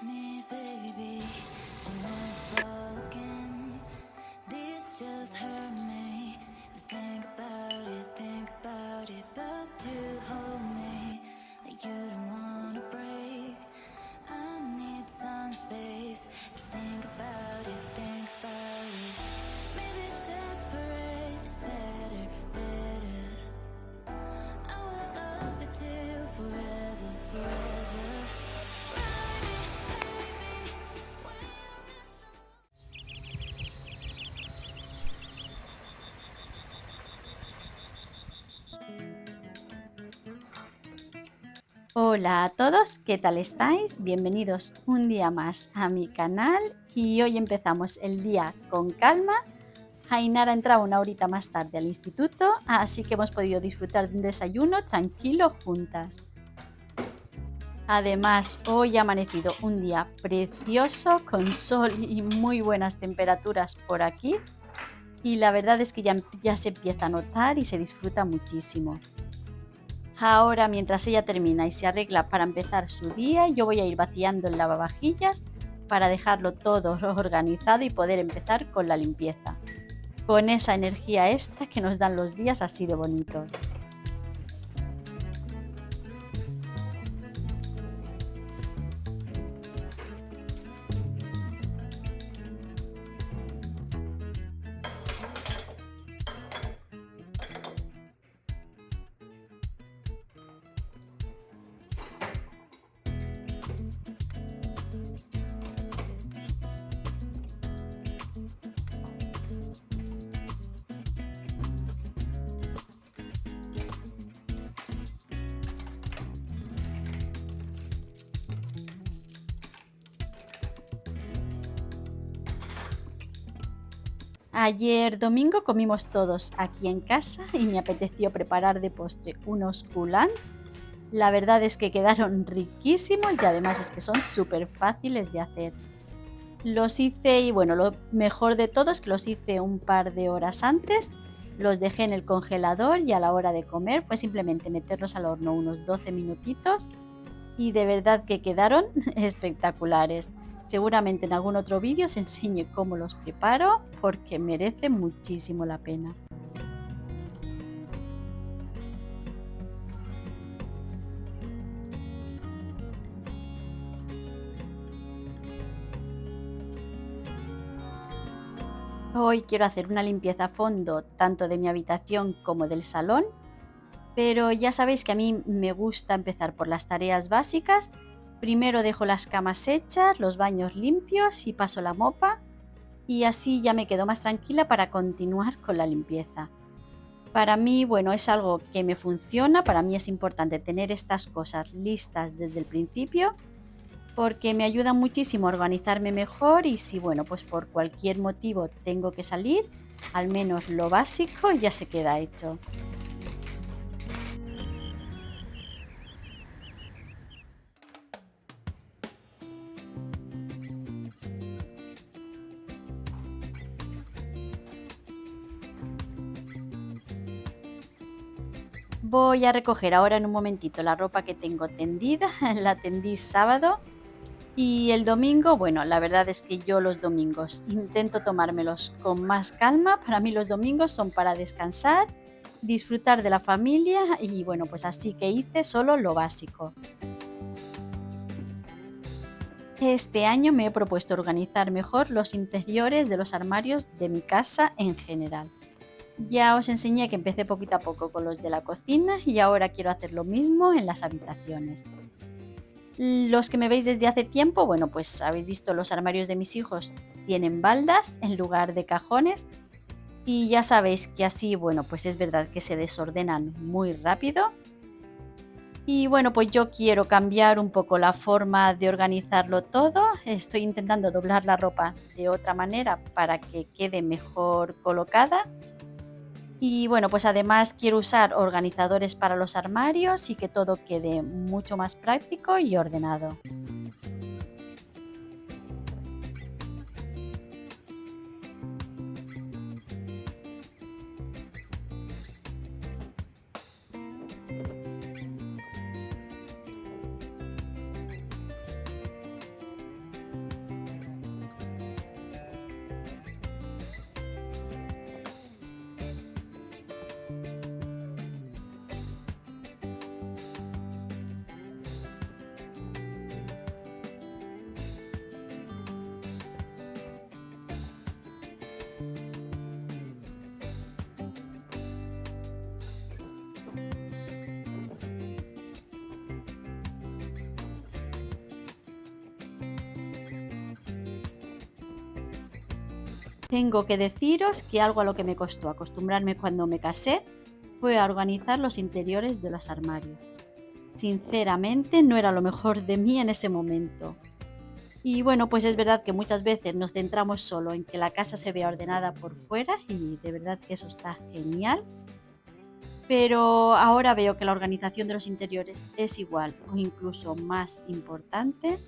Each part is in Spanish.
me, baby. I won't fall again. This just hurt me. Just think about it. But you hold me like you don't wanna break. I need some space. Just think about it, think about it. Maybe separate is better, better. I will love you till forever, forever. Hola a todos, ¿qué tal estáis? Bienvenidos un día más a mi canal y hoy empezamos el día con calma. Ainara entraba una horita más tarde al instituto, así que hemos podido disfrutar de un desayuno tranquilo juntas. Además, hoy ha amanecido un día precioso con sol y muy buenas temperaturas por aquí y la verdad es que ya se empieza a notar y se disfruta muchísimo. Ahora, mientras ella termina y se arregla para empezar su día, yo voy a ir vaciando el lavavajillas para dejarlo todo organizado y poder empezar con la limpieza, con esa energía extra que nos dan los días así de bonitos. Ayer domingo comimos todos aquí en casa y me apeteció preparar de postre unos goulants. La verdad es que quedaron riquísimos y además es que son súper fáciles de hacer. Los hice y bueno, lo mejor de todo es que los hice un par de horas antes, los dejé en el congelador y a la hora de comer fue simplemente meterlos al horno unos 12 minutitos y de verdad que quedaron espectaculares. Seguramente en algún otro vídeo os enseñe cómo los preparo porque merece muchísimo la pena. Hoy quiero hacer una limpieza a fondo tanto de mi habitación como del salón, pero ya sabéis que a mí me gusta empezar por las tareas básicas. Primero dejo las camas hechas, los baños limpios y paso la mopa y así ya me quedo más tranquila para continuar con la limpieza. Para mí, bueno, es algo que me funciona, para mí es importante tener estas cosas listas desde el principio porque me ayuda muchísimo a organizarme mejor y si, bueno, pues por cualquier motivo tengo que salir, al menos lo básico ya se queda hecho. Voy a recoger ahora en un momentito la ropa que tengo tendida, la tendí sábado y el domingo, bueno, la verdad es que yo los domingos intento tomármelos con más calma. Para mí los domingos son para descansar, disfrutar de la familia y bueno, pues así que hice solo lo básico. Este año me he propuesto organizar mejor los interiores de los armarios de mi casa en general. Ya os enseñé que empecé poquito a poco con los de la cocina y ahora quiero hacer lo mismo en las habitaciones. Los que me veis desde hace tiempo, bueno, pues habéis visto los armarios de mis hijos tienen baldas en lugar de cajones y ya sabéis que así, bueno, pues es verdad que se desordenan muy rápido. Y bueno, pues yo quiero cambiar un poco la forma de organizarlo todo. Estoy intentando doblar la ropa de otra manera para que quede mejor colocada. Y bueno, pues además quiero usar organizadores para los armarios y que todo quede mucho más práctico y ordenado. Tengo que deciros que algo a lo que me costó acostumbrarme cuando me casé fue a organizar los interiores de los armarios. Sinceramente, no era lo mejor de mí en ese momento. Y bueno, pues es verdad que muchas veces nos centramos solo en que la casa se vea ordenada por fuera y de verdad que eso está genial, pero ahora veo que la organización de los interiores es igual o incluso más importante.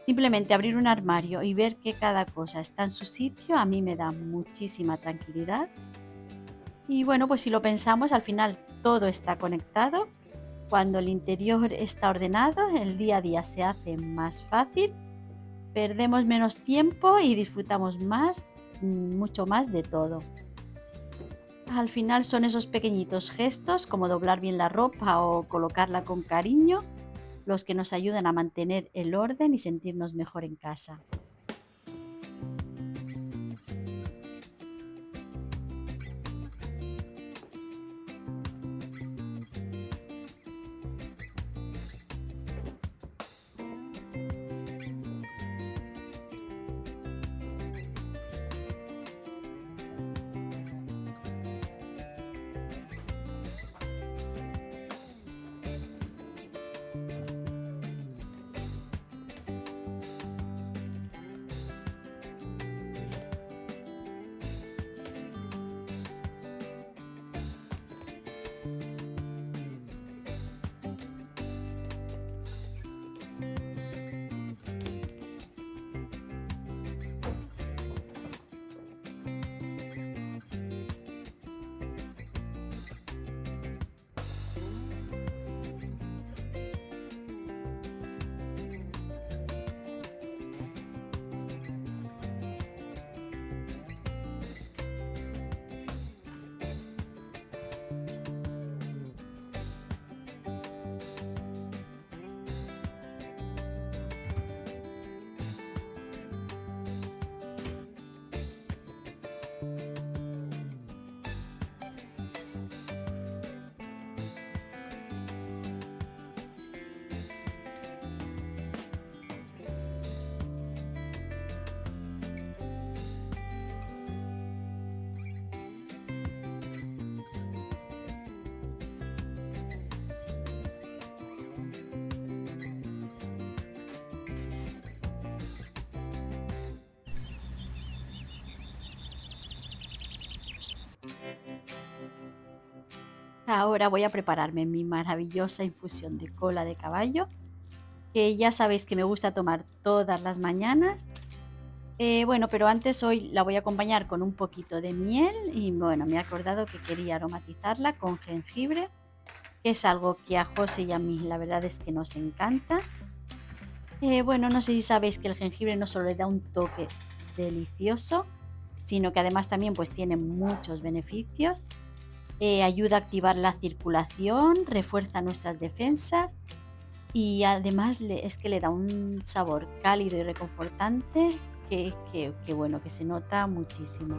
Simplemente abrir un armario y ver que cada cosa está en su sitio a mí me da muchísima tranquilidad. Y bueno, pues si lo pensamos, al final todo está conectado. Cuando el interior está ordenado, el día a día se hace más fácil, perdemos menos tiempo y disfrutamos más, mucho más de todo. Al final son esos pequeñitos gestos como doblar bien la ropa o colocarla con cariño los que nos ayudan a mantener el orden y sentirnos mejor en casa. Ahora voy a prepararme mi maravillosa infusión de cola de caballo, que ya sabéis que me gusta tomar todas las mañanas. Bueno, pero antes hoy la voy a acompañar con un poquito de miel y bueno, me he acordado que quería aromatizarla con jengibre, que es algo que a José y a mí la verdad es que nos encanta. Bueno, no sé si sabéis que el jengibre no solo le da un toque delicioso, sino que además también pues tiene muchos beneficios. Ayuda a activar la circulación, refuerza nuestras defensas y además es que le da un sabor cálido y reconfortante que bueno, que se nota muchísimo.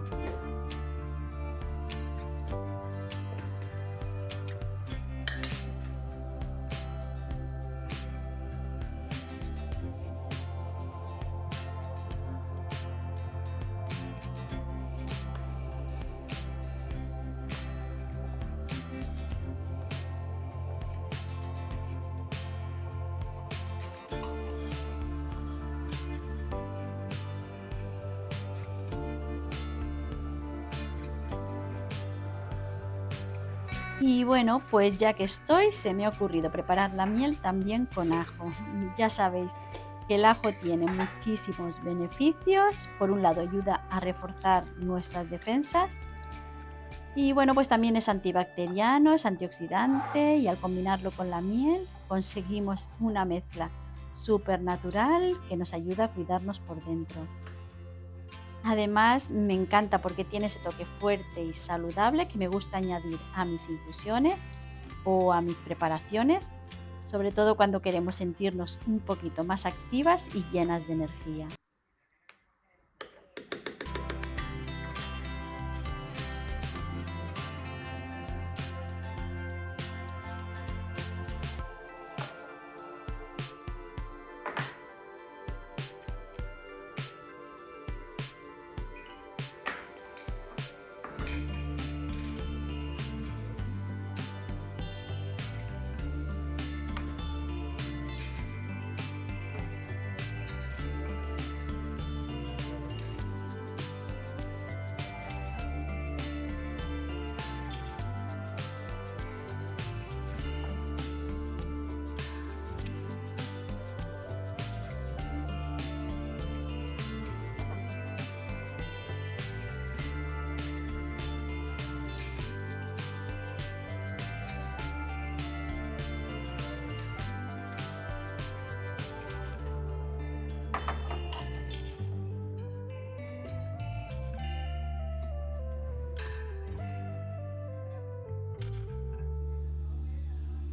Y bueno, pues ya que estoy, se me ha ocurrido preparar la miel también con ajo. Ya sabéis que el ajo tiene muchísimos beneficios. Por un lado, ayuda a reforzar nuestras defensas y bueno, pues también es antibacteriano, es antioxidante y al combinarlo con la miel conseguimos una mezcla súper natural que nos ayuda a cuidarnos por dentro. Además, me encanta porque tiene ese toque fuerte y saludable que me gusta añadir a mis infusiones o a mis preparaciones, sobre todo cuando queremos sentirnos un poquito más activas y llenas de energía.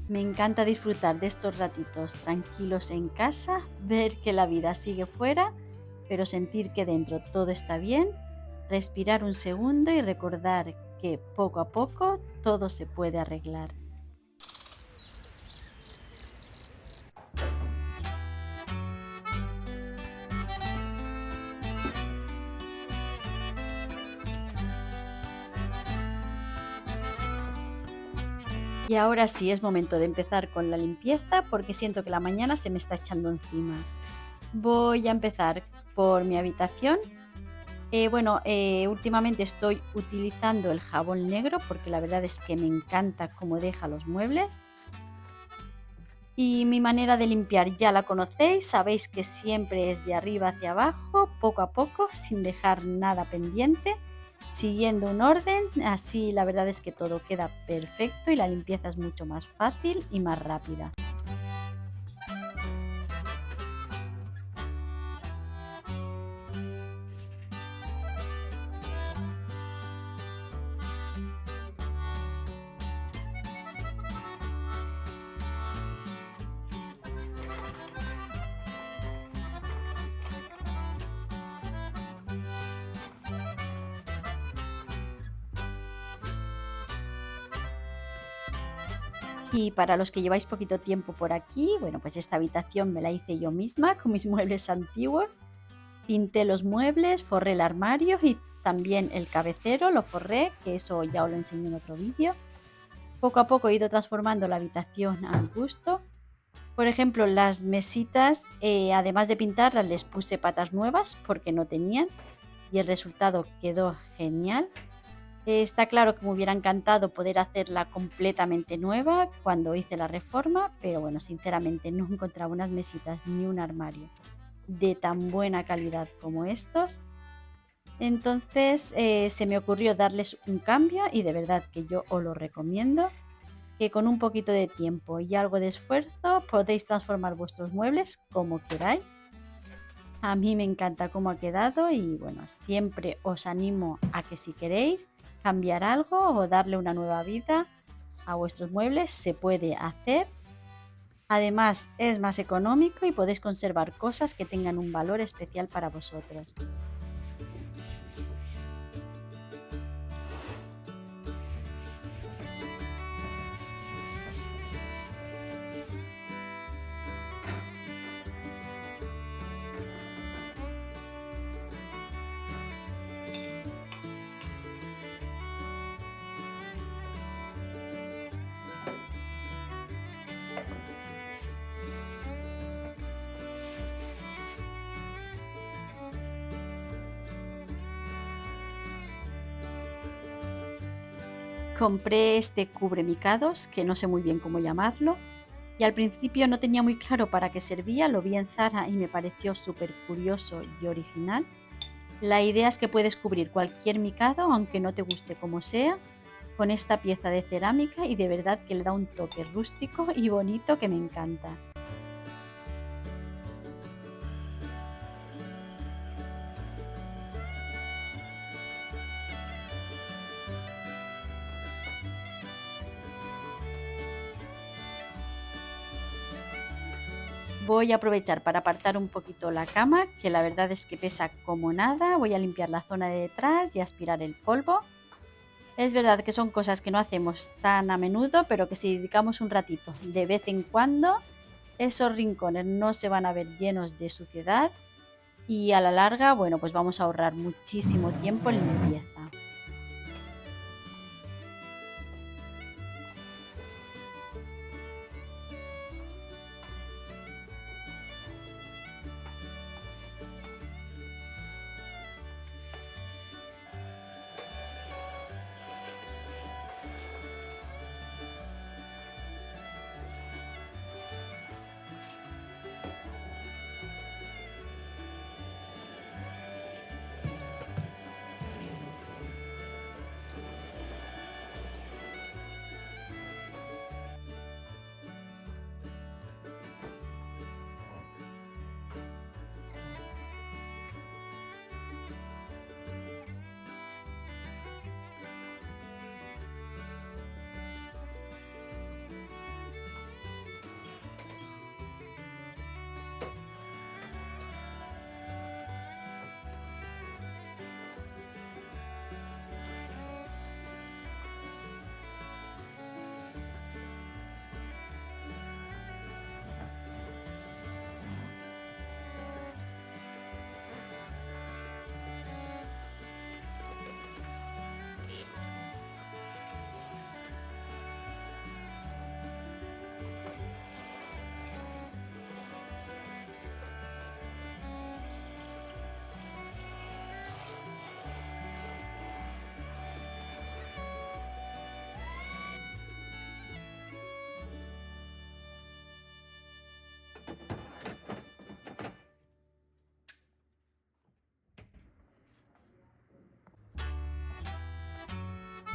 Me encanta disfrutar de estos ratitos tranquilos en casa, ver que la vida sigue fuera, pero sentir que dentro todo está bien, respirar un segundo y recordar que poco a poco todo se puede arreglar. Y ahora sí es momento de empezar con la limpieza porque siento que la mañana se me está echando encima. Voy a empezar por mi habitación. Últimamente estoy utilizando el jabón negro porque la verdad es que me encanta cómo deja los muebles. Y mi manera de limpiar ya la conocéis, sabéis que siempre es de arriba hacia abajo, poco a poco, sin dejar nada pendiente, siguiendo un orden, así la verdad es que todo queda perfecto y la limpieza es mucho más fácil y más rápida. Y para los que lleváis poquito tiempo por aquí, bueno, pues esta habitación me la hice yo misma con mis muebles antiguos. Pinté los muebles, forré el armario y también el cabecero, lo forré, que eso ya os lo enseñé en otro vídeo. Poco a poco he ido transformando la habitación a mi gusto. Por ejemplo, las mesitas, además de pintarlas, les puse patas nuevas porque no tenían y el resultado quedó genial. Está claro que me hubiera encantado poder hacerla completamente nueva cuando hice la reforma, pero bueno, sinceramente no encontraba unas mesitas ni un armario de tan buena calidad como estos. Entonces se me ocurrió darles un cambio y de verdad que yo os lo recomiendo, que con un poquito de tiempo y algo de esfuerzo podéis transformar vuestros muebles como queráis. A mí me encanta cómo ha quedado y bueno, siempre os animo a que si queréis cambiar algo o darle una nueva vida a vuestros muebles, se puede hacer. Además, es más económico y podéis conservar cosas que tengan un valor especial para vosotros. Compré este cubremicados, que no sé muy bien cómo llamarlo, y al principio no tenía muy claro para qué servía, lo vi en Zara y me pareció súper curioso y original. La idea es que puedes cubrir cualquier micado, aunque no te guste como sea, con esta pieza de cerámica y de verdad que le da un toque rústico y bonito que me encanta. Voy a aprovechar para apartar un poquito la cama, que la verdad es que pesa como nada. Voy a limpiar la zona de detrás y aspirar el polvo. Es verdad que son cosas que no hacemos tan a menudo, pero que si dedicamos un ratito de vez en cuando, esos rincones no se van a ver llenos de suciedad y a la larga, bueno, pues vamos a ahorrar muchísimo tiempo en limpieza.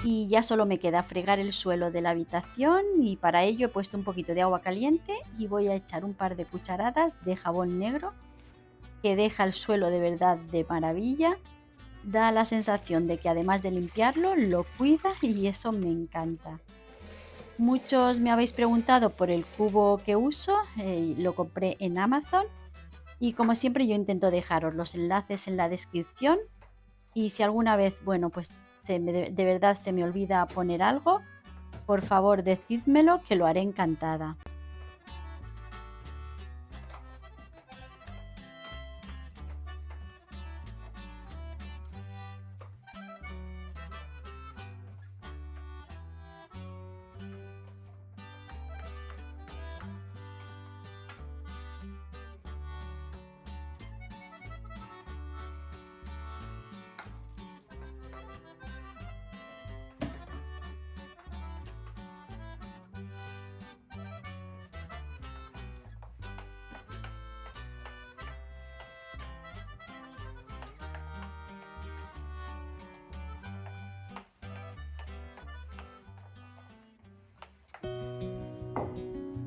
Y ya solo me queda fregar el suelo de la habitación y para ello he puesto un poquito de agua caliente y voy a echar un par de cucharadas de jabón negro que deja el suelo de verdad de maravilla. Da la sensación de que además de limpiarlo, lo cuida y eso me encanta. Muchos me habéis preguntado por el cubo que uso, lo compré en Amazon y como siempre yo intento dejaros los enlaces en la descripción y si alguna vez, bueno, pues de verdad se me olvida poner algo, por favor decídmelo que lo haré encantada.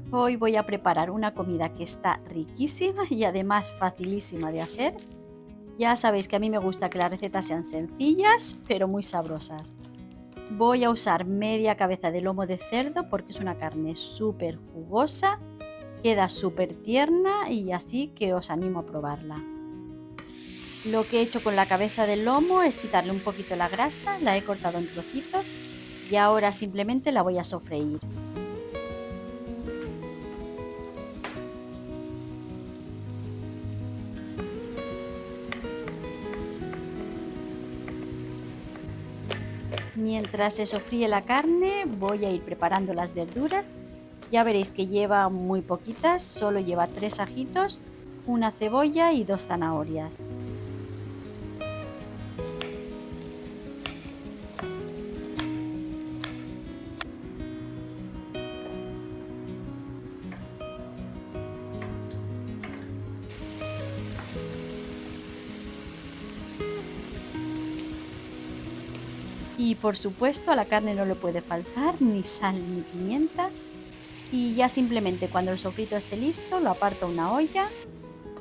Hoy voy a preparar una comida que está riquísima y además facilísima de hacer. Ya sabéis que a mí me gusta que las recetas sean sencillas, pero muy sabrosas. Voy a usar media cabeza de lomo de cerdo porque es una carne súper jugosa, queda súper tierna y así que os animo a probarla. Lo que he hecho con la cabeza del lomo es quitarle un poquito la grasa, la he cortado en trocitos y ahora simplemente la voy a sofreír. Mientras se sofríe la carne, voy a ir preparando las verduras. Ya veréis que lleva muy poquitas, solo lleva 3 ajitos, una cebolla y 2 zanahorias. Y por supuesto a la carne no le puede faltar ni sal ni pimienta. Y ya simplemente cuando el sofrito esté listo lo aparto a una olla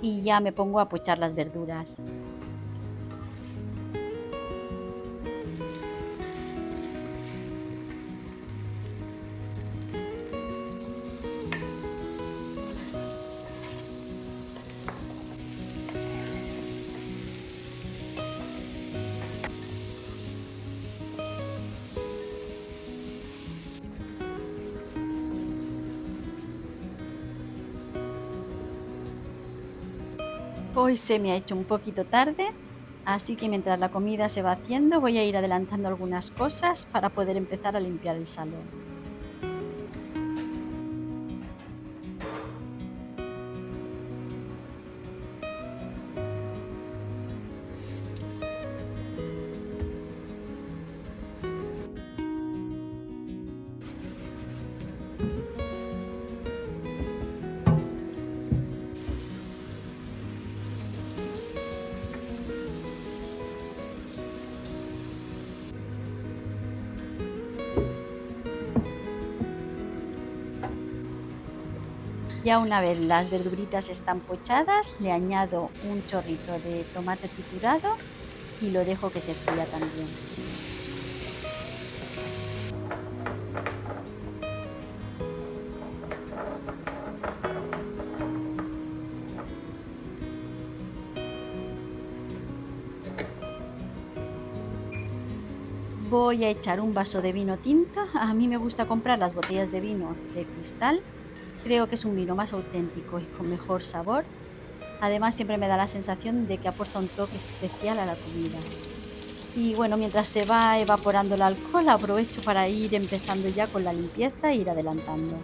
y ya me pongo a pochar las verduras. Hoy se me ha hecho un poquito tarde, así que mientras la comida se va haciendo voy a ir adelantando algunas cosas para poder empezar a limpiar el salón. Ya una vez las verduritas están pochadas, le añado un chorrito de tomate triturado y lo dejo que se fría también. Voy a echar un vaso de vino tinto. A mí me gusta comprar las botellas de vino de cristal. Creo que es un vino más auténtico y con mejor sabor. Además siempre me da la sensación de que aporta un toque especial a la comida. Y bueno, mientras se va evaporando el alcohol, aprovecho para ir empezando ya con la limpieza e ir adelantando.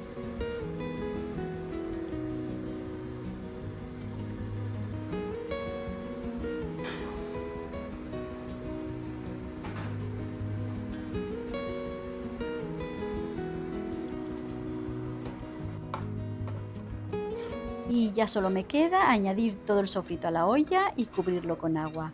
Y ya solo me queda añadir todo el sofrito a la olla y cubrirlo con agua.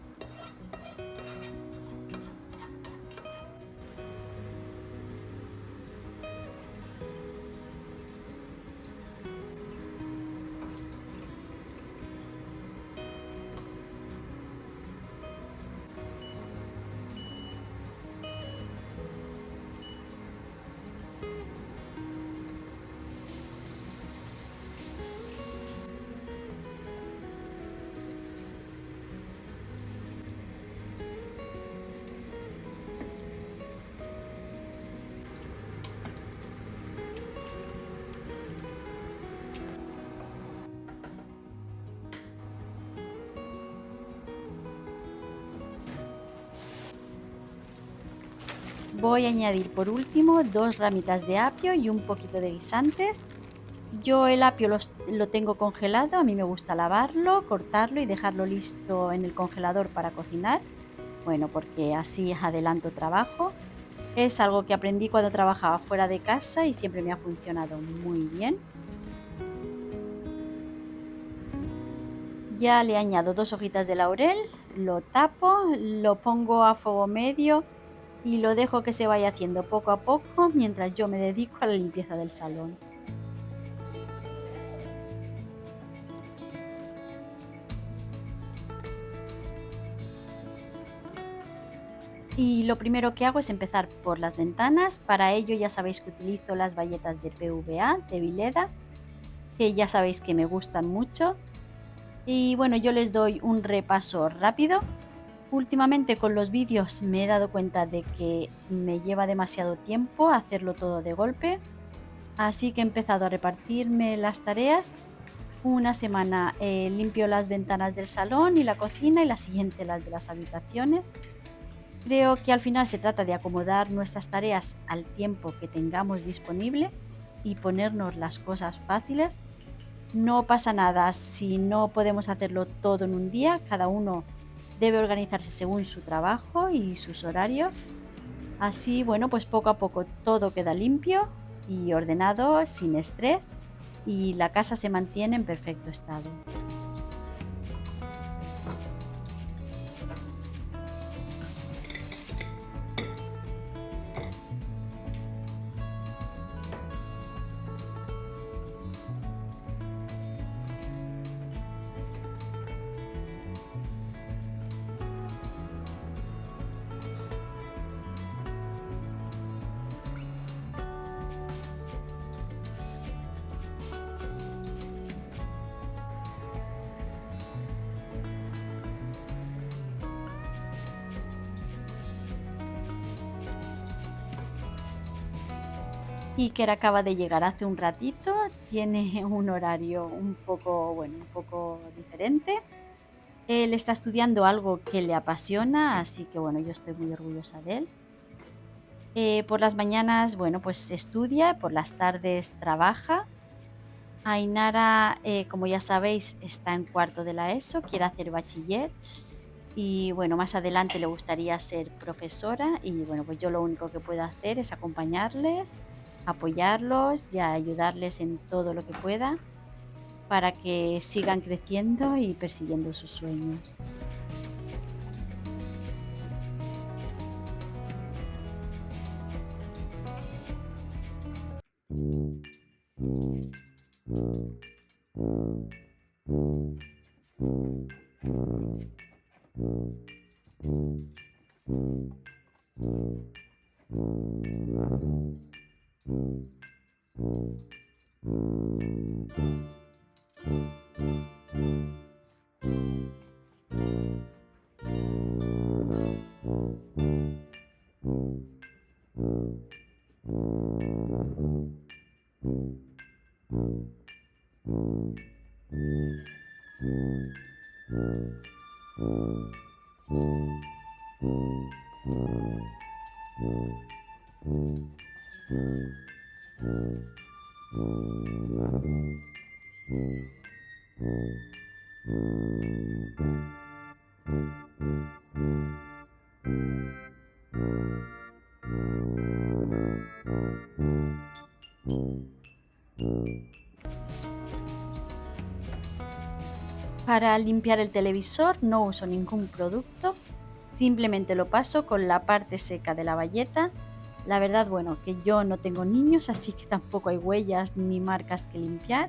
Voy a añadir por último 2 ramitas de apio y un poquito de guisantes. Yo el apio lo tengo congelado, a mí me gusta lavarlo, cortarlo y dejarlo listo en el congelador para cocinar. Bueno, porque así adelanto trabajo. Es algo que aprendí cuando trabajaba fuera de casa y siempre me ha funcionado muy bien. Ya le añado 2 hojitas de laurel, lo tapo, lo pongo a fuego medio y lo dejo que se vaya haciendo poco a poco mientras yo me dedico a la limpieza del salón. Y lo primero que hago es empezar por las ventanas. Para ello ya sabéis que utilizo las bayetas de PVA de Vileda, que ya sabéis que me gustan mucho. Y bueno, yo les doy un repaso rápido. Últimamente con los vídeos me he dado cuenta de que me lleva demasiado tiempo hacerlo todo de golpe, así que he empezado a repartirme las tareas. Una semana limpio las ventanas del salón y la cocina y la siguiente las de las habitaciones. Creo que al final se trata de acomodar nuestras tareas al tiempo que tengamos disponible y ponernos las cosas fáciles. No pasa nada si no podemos hacerlo todo en un día, cada uno debe organizarse según su trabajo y sus horarios. Así, bueno, pues poco a poco todo queda limpio y ordenado, sin estrés, y la casa se mantiene en perfecto estado. Iker acaba de llegar hace un ratito, tiene un horario un poco, bueno, un poco diferente. Él está estudiando algo que le apasiona, así que bueno, yo estoy muy orgullosa de él. Por las mañanas, bueno, pues estudia, por las tardes trabaja. Ainara, como ya sabéis, está en cuarto de la ESO, quiere hacer bachiller y bueno, más adelante le gustaría ser profesora y bueno, pues yo lo único que puedo hacer es acompañarles, apoyarlos y ayudarles en todo lo que pueda para que sigan creciendo y persiguiendo sus sueños. Para limpiar el televisor no uso ningún producto, simplemente lo paso con la parte seca de la bayeta. La verdad, bueno, que yo no tengo niños, así que tampoco hay huellas ni marcas que limpiar.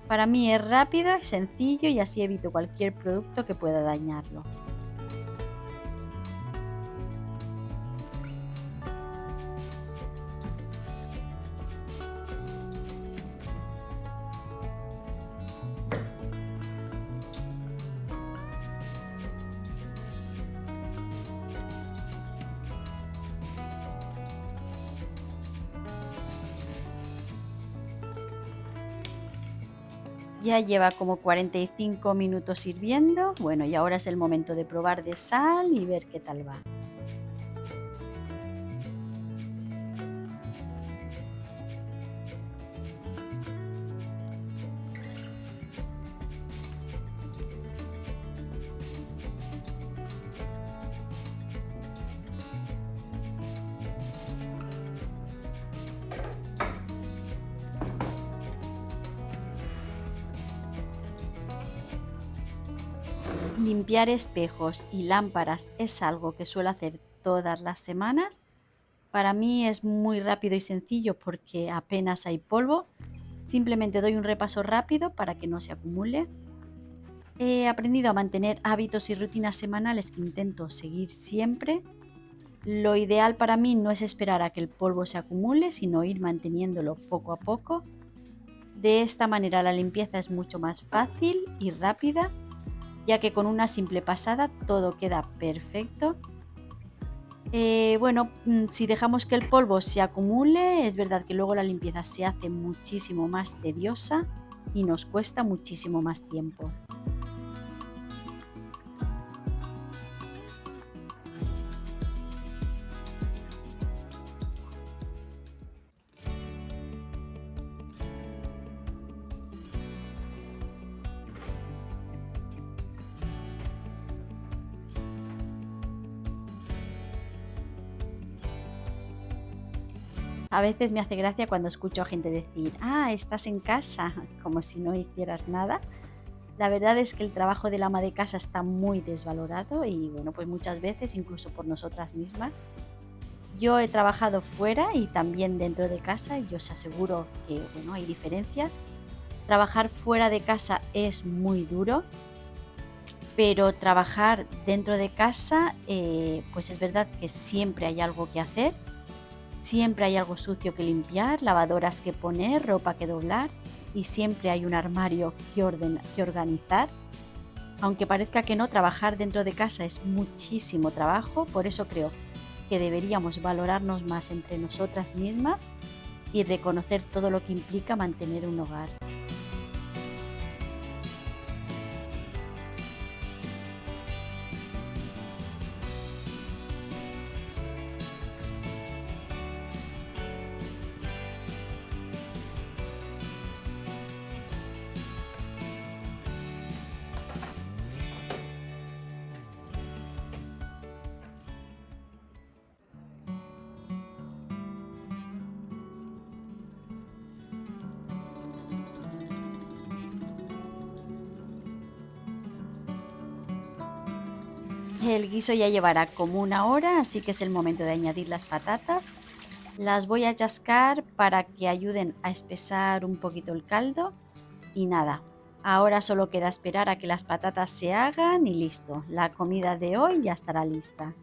Para mí es rápido, es sencillo y así evito cualquier producto que pueda dañarlo. Ya lleva como 45 minutos hirviendo. Bueno, y ahora es el momento de probar de sal y ver qué tal va. Limpiar espejos y lámparas es algo que suelo hacer todas las semanas. Para mí es muy rápido y sencillo porque apenas hay polvo. Simplemente doy un repaso rápido para que no se acumule. He aprendido a mantener hábitos y rutinas semanales que intento seguir siempre. Lo ideal para mí no es esperar a que el polvo se acumule, sino ir manteniéndolo poco a poco. De esta manera la limpieza es mucho más fácil y rápida, ya que con una simple pasada todo queda perfecto. Si dejamos que el polvo se acumule, es verdad que luego la limpieza se hace muchísimo más tediosa y nos cuesta muchísimo más tiempo. A veces me hace gracia cuando escucho a gente decir, estás en casa, como si no hicieras nada. La verdad es que el trabajo del ama de casa está muy desvalorado y bueno, pues muchas veces incluso por nosotras mismas. Yo he trabajado fuera y también dentro de casa y os aseguro que bueno, hay diferencias. Trabajar fuera de casa es muy duro, pero trabajar dentro de casa, pues es verdad que siempre hay algo que hacer, siempre hay algo sucio que limpiar, lavadoras que poner, ropa que doblar y siempre hay un armario que organizar. Aunque parezca que no, trabajar dentro de casa es muchísimo trabajo, por eso creo que deberíamos valorarnos más entre nosotras mismas y reconocer todo lo que implica mantener un hogar. El guiso ya llevará como una hora, así que es el momento de añadir las patatas. Las voy a chascar para que ayuden a espesar un poquito el caldo. Y nada, ahora solo queda esperar a que las patatas se hagan y listo. La comida de hoy ya estará lista.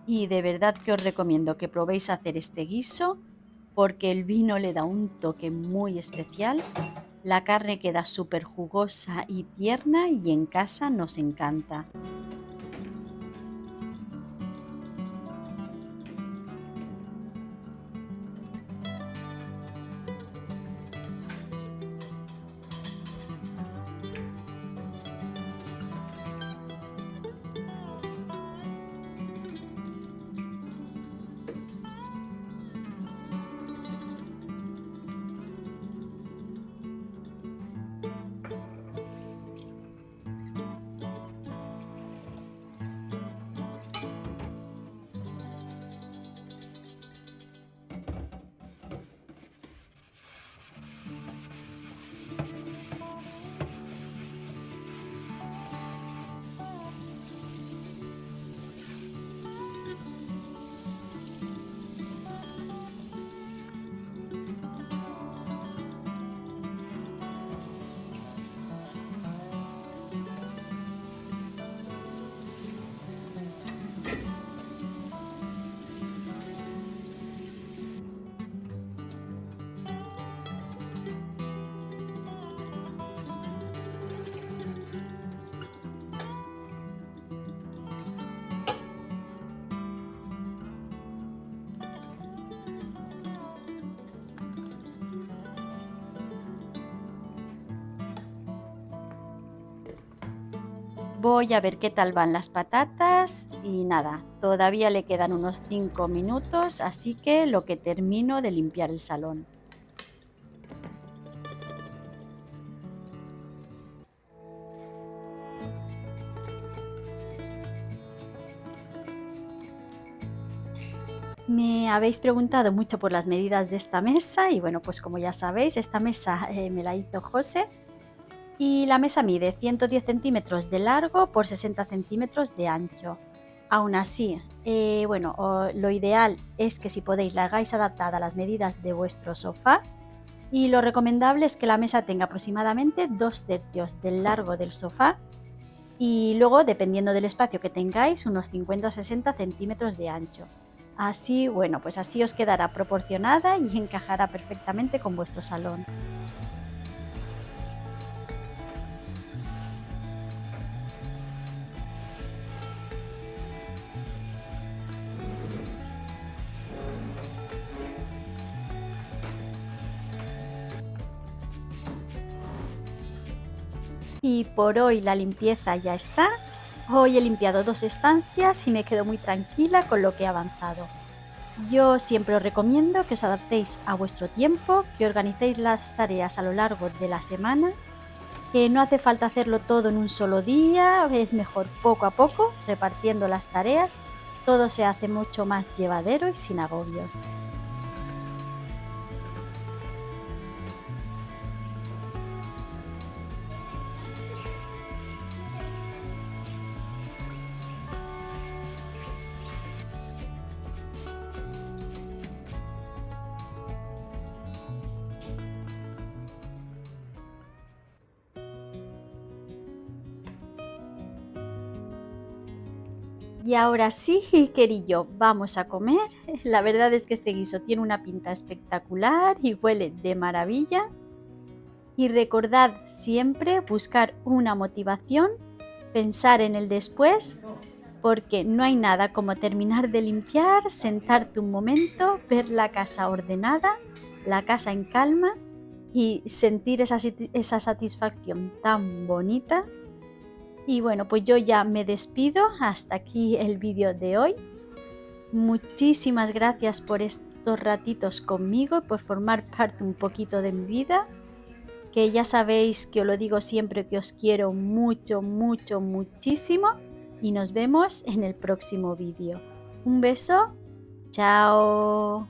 Y de verdad que os recomiendo que probéis hacer este guiso porque el vino le da un toque muy especial. La carne queda súper jugosa y tierna y en casa nos encanta. Voy a ver qué tal van las patatas y nada, todavía le quedan unos 5 minutos, así que lo que termino de limpiar el salón. Me habéis preguntado mucho por las medidas de esta mesa y bueno, pues como ya sabéis, esta mesa me la hizo José Y la mesa mide 110 centímetros de largo por 60 centímetros de ancho. Aún así, lo ideal es que si podéis la hagáis adaptada a las medidas de vuestro sofá, y lo recomendable es que la mesa tenga aproximadamente 2/3 del largo del sofá y luego, dependiendo del espacio que tengáis, unos 50 o 60 centímetros de ancho. Así, pues así os quedará proporcionada y encajará perfectamente con vuestro salón. Y por hoy la limpieza ya está. Hoy he limpiado 2 estancias y me quedo muy tranquila con lo que he avanzado. Yo siempre os recomiendo que os adaptéis a vuestro tiempo, que organicéis las tareas a lo largo de la semana, que no hace falta hacerlo todo en un solo día, es mejor poco a poco, repartiendo las tareas, todo se hace mucho más llevadero y sin agobios. Y ahora sí, querillo, vamos a comer. La verdad es que este guiso tiene una pinta espectacular y huele de maravilla. Y recordad siempre buscar una motivación, pensar en el después, porque no hay nada como terminar de limpiar, sentarte un momento, ver la casa ordenada, la casa en calma y sentir esa satisfacción tan bonita. Y bueno, pues yo ya me despido, hasta aquí el vídeo de hoy. Muchísimas gracias por estos ratitos conmigo y por formar parte un poquito de mi vida, que ya sabéis que os lo digo siempre, que os quiero mucho, mucho, muchísimo, y nos vemos en el próximo vídeo. Un beso, chao.